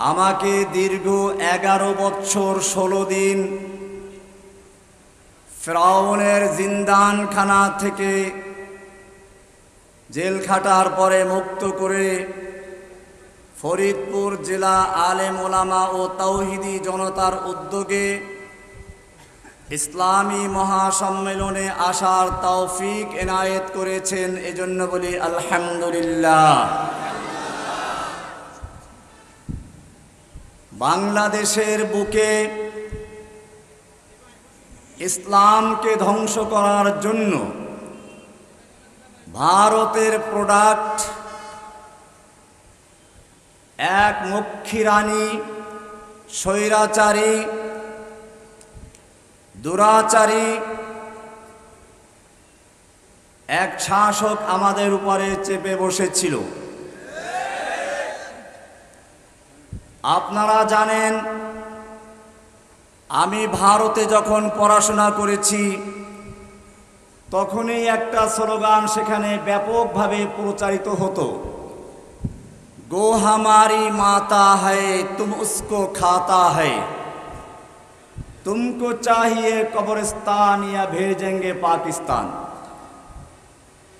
আমাকে দীর্ঘ 11 বছর 16 দিন ফিরআউনের জিন্দানখানা থেকে জেল খাটার পরে মুক্ত করে ফরিদপুর জেলা আলেম ওলামা ও তাওহীদি জনতার উদ্যোগে ইসলামী মহাসম্মেলনে আসার তৌফিক এনায়েত করেছেন। এজন্য বলি আলহামদুলিল্লাহ। বাংলাদেশের বুকে ইসলামকে ধ্বংস করার জন্য ভারতের প্রোডাক্ট এক মক্ষীরানী, স্বৈরাচারী, দুরাচারী এক শাসক আমাদের উপরে চেপে বসেছিল। আপনারা জানেন, আমি ভারতে যখন পড়াশোনা করেছি তখনই একটা স্লোগান সেখানে ব্যাপকভাবে প্রচারিত হতো, গো হামারি মাতা হ্যায় তুম উসকো খাতা হ্যায়, তুমকো চাহিয়ে কবরস্তান ইয়া ভেজেঙ্গে পাকিস্তান।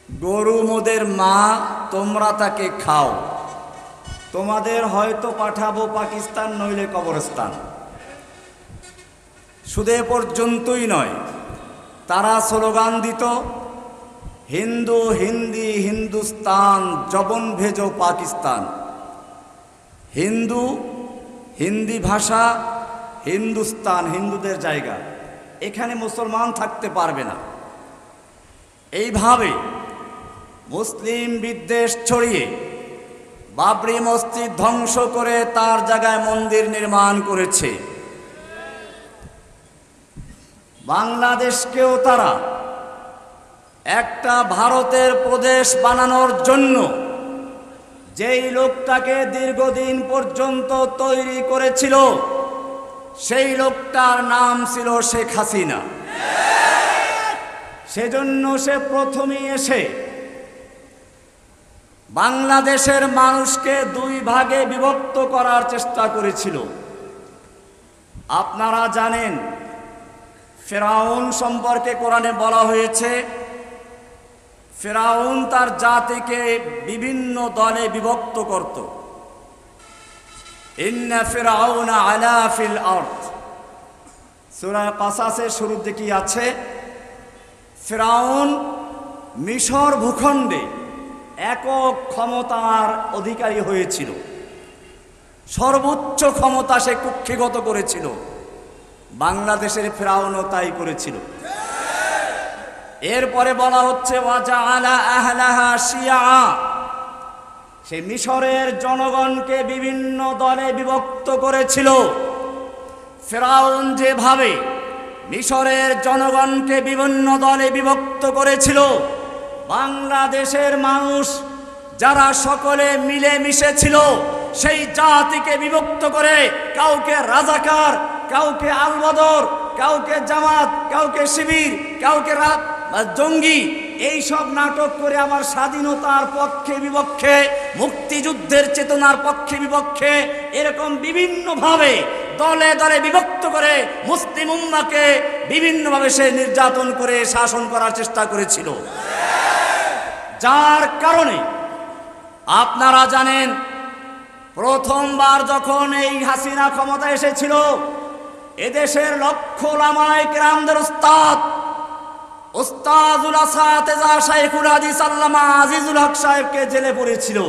গরু মোদের মা, তোমরা তাকে খাও, তোমাদের হয়তো পাঠাবো পাকিস্তান নইলে কবরস্তান। শুধু এ পর্যন্তই নয়, তারা স্লোগান দিত, হিন্দু হিন্দি হিন্দুস্তান জবন ভেজো পাকিস্তান। হিন্দু, হিন্দি ভাষা, হিন্দুস্তান হিন্দুদের জায়গা, এখানে মুসলমান থাকতে পারবে না। এইভাবে মুসলিম বিদ্বেষ ছড়িয়ে বাবরি মসজিদ ধ্বংস করে তার জায়গায় মন্দির নির্মাণ করেছে। বাংলাদেশকেও তারা একটা ভারতের প্রদেশ বানানোর জন্য যেই লোকটাকে দীর্ঘদিন পর্যন্ত তৈরি করেছিল সেই লোকটার নাম ছিল শেখ হাসিনা। সেজন্য সে প্রথমেই এসে বাংলাদেশের মানুষকে দুই ভাগে বিভক্ত করার চেষ্টা করেছিল। আপনারা জানেন, ফিরআউন সম্পর্কে কোরআনে বলা হয়েছে, ফিরআউন তার জাতিকে বিভিন্ন দলে বিভক্ত করত। ইন্না ফিরআউনা আলা ফিল আরদ, সূরা কাসাসের শুরুতে কি আছে? ফিরআউন মিশর ভূখণ্ডে একক ক্ষমতার অধিকারী হয়েছিল, সর্বোচ্চ ক্ষমতা সে কুক্ষিগত করেছিল। বাংলাদেশের ফিরআউনও তাই করেছিল। এরপরে বলা হচ্ছে ওয়াজআলা আহলাহা শিয়া, সে মিশরের জনগণকে বিভিন্ন দলে বিভক্ত করেছিল। ফিরআউন যেভাবে মিশরের জনগণকে বিভিন্ন দলে বিভক্ত করেছিল, বাংলাদেশের মানুষ যারা সকলে মিলে মিশেছিল সেই জাতিকে বিভক্ত করে কাউকে রাজাকার, কাউকে আলবদর, কাউকে জামাত, কাউকে শিবির, কাউকে জঙ্গি, এই সব নাটক করে আমার স্বাধীনতার পক্ষে বিপক্ষে, মুক্তিযুদ্ধের চেতনার পক্ষে বিপক্ষে, এরকম বিভিন্নভাবে দলে দলে বিভক্ত করে মুসলিম উম্মাহকে বিভিন্নভাবে সে নির্যাতন করে শাসন করার চেষ্টা করেছিল। যার কারণে আপনারা জানেন, প্রথমবার যখন এই হাসিনা ক্ষমতা এসেছিল, এদেশের লক্ষ উলামায়ে কেরামদের উস্তাদুল আসাতেজা শাইখুল হাদিস আল্লামা আজিজুল হক সাহেবকে জেলে পড়েছিল।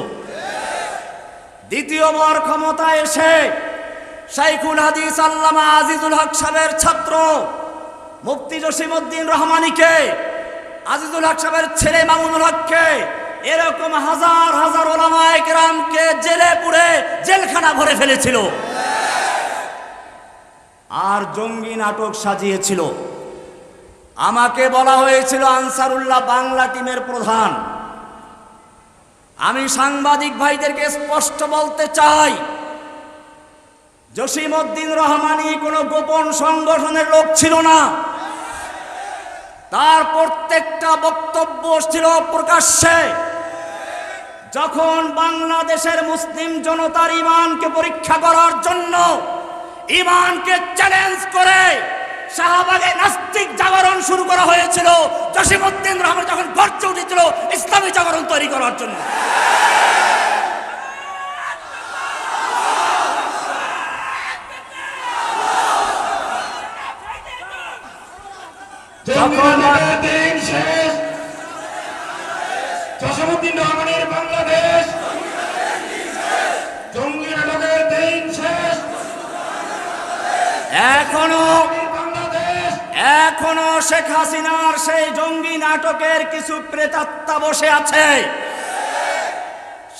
দ্বিতীয়বার ক্ষমতা এসে শাইখুল হাদিস আল্লামা আজিজুল হক সাহেবের ছাত্র মুফতি জসিমউদ্দিন রহমানীকে, আজিজুল হক সাহেবের ছেলে মামুনুল হককে, এরকম হাজার হাজার উলামায়ে কেরামকে জেলে পুরে জেলখানা ভরে ফেলেছিল আর জঙ্গি নাটক সাজিয়েছিল। আমাকে বলা হয়েছিল আনসারুল্লাহ বাংলা টিমের প্রধান। আমি সাংবাদিক ভাইদেরকে স্পষ্ট বলতে চাই, জসিমউদ্দিন রহমানী কোনো গোপন সংগঠনের লোক ছিল না। তার প্রত্যেকটা বক্তব্য ছিল প্রকাশ্যে। যখন বাংলাদেশের মুসলিম জনতার ঈমানকে পরীক্ষা করার জন্য ঈমানকে চ্যালেঞ্জ করে শাহবাগে নাস্তিক জাগরণ শুরু করা হয়েছিল, জসিমউদ্দিন রহমান যখন গর্জে উঠেছিল ইসলামী জাগরণ তৈরি করার জন্য। জসিমউদ্দিন রহমানের বাংলাদেশ, জঙ্গি নাটকের দিন শেষ। এখনো শেখ হাসিনার সেই জঙ্গি নাটকের কিছু প্রেতাত্মা বসে আছে,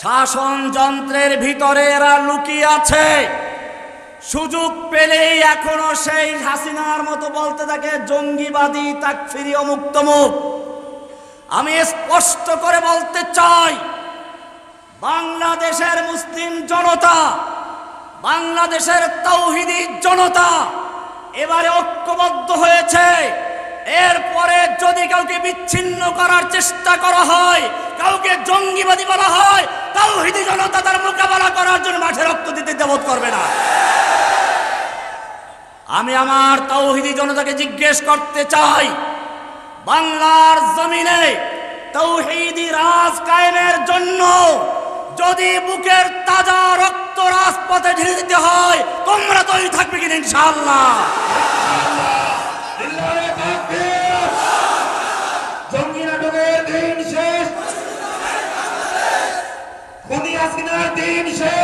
শাসন যন্ত্রের ভিতরে এরা লুকিয়ে আছে। সুযোগ পেলেই এখনো সেই হাসিনার মতো বলতে থাকে জঙ্গিবাদী, তাকফিরি, অমুক তমুক। আমি স্পষ্ট করে বলতে চাই, বাংলাদেশের মুসলিম জনতা, বাংলাদেশের তাওহীদি জনতা এবারে ঐক্যবদ্ধ হয়েছে। এরপরে যদি কাউকে বিচ্ছিন্ন করার চেষ্টা করা হয়, কাউকে জঙ্গিবাদী বলা হয়, তাওহীদি জনতা তার মোকাবেলা করার জন্য মাঠে রক্ত দিতে দ্বিধা করবে না। আমি আমার তাওহীদি জনতাকে জিজ্ঞেস করতে চাই, বাংলার জমিনে তাওহীদি রাজ কায়েমের জন্য যদি বুকের তাজা রক্ত রাজপথে ঢেলে দিতে হয়, তোমরা তৈরি থাকবে কিনা? ইনশাআল্লাহ। জঙ্গি নাটকের দিন শেষ, খুনি হাসিনার দিন শেষ।